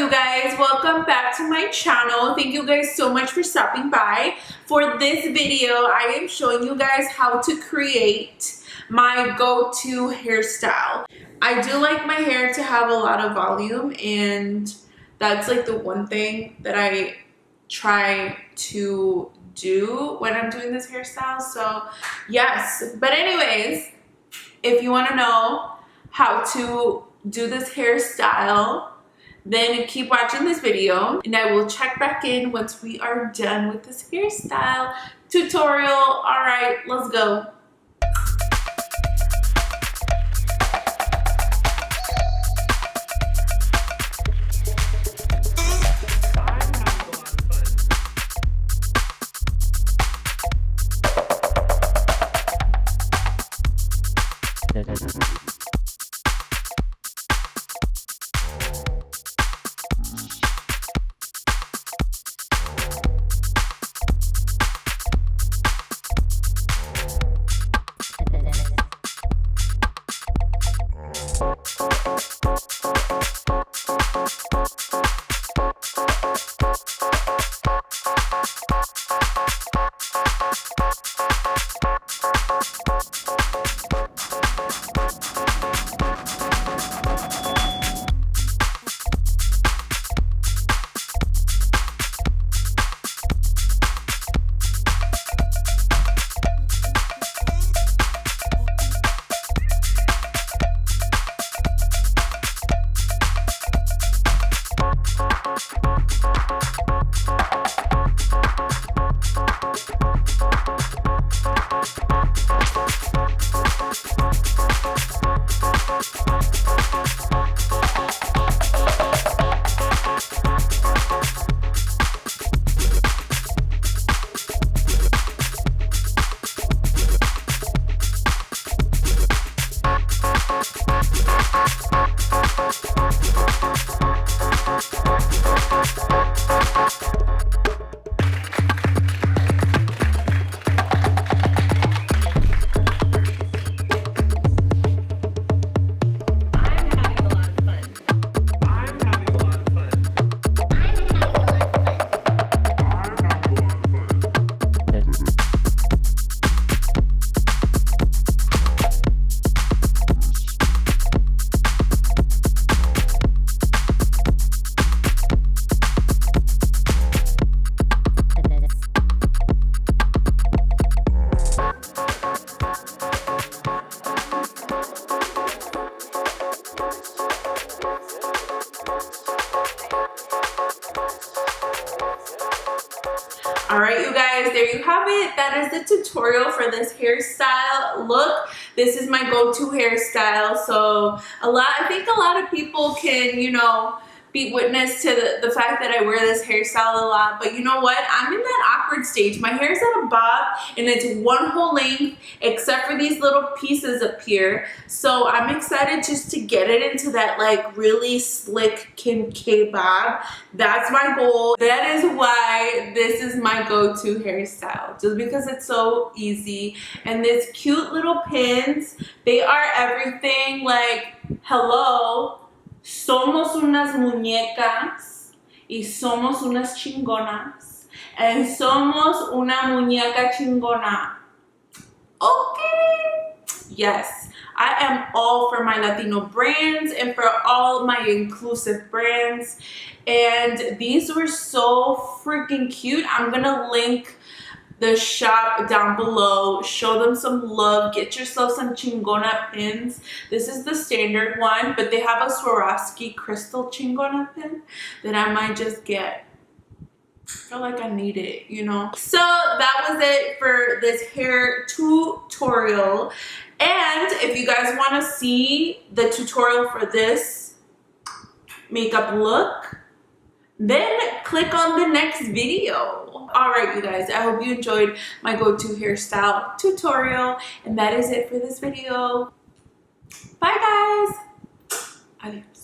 you guys, welcome back to my channel. Thank you guys so much for stopping by. For this video, I am showing you guys how to create my go-to hairstyle. I do like my hair to have a lot of volume, and that's like the one thing that I try to do when I'm doing this hairstyle. So yes, but anyways, if you want to know how to do this hairstyle, then keep watching this video and I will check back in once we are done with this hairstyle tutorial. All right, let's go. All right, you guys, there you have it. That is the tutorial for this hairstyle look. This is my go-to hairstyle. So I think a lot of people can, you know, be witness to the fact that I wear this hairstyle a lot. But you know what? I'm in that awkward stage. My hair's at a bob and it's one whole length except for these little pieces up here. So I'm excited just to get it into that like really slick K bob. That's my goal. That is why this is my go-to hairstyle, just because it's so easy. And these cute little pins, they are everything. Like, hello, somos unas muñecas y somos unas chingonas and somos una muñeca chingona. Okay, yes, I am all for my Latino brands and for all my inclusive brands, and these were so freaking cute. I'm gonna link the shop down below. Show them some love. Get yourself some chingona pins. This is the standard one, but they have a Swarovski crystal chingona pin that I might just get. I feel like I need it, you know. So that was it for this hair tutorial. And if you guys want to see the tutorial for this makeup look, then click on the next video. All right, you guys, I hope you enjoyed my go-to hairstyle tutorial, and that is it for this video. Bye, guys. Adios.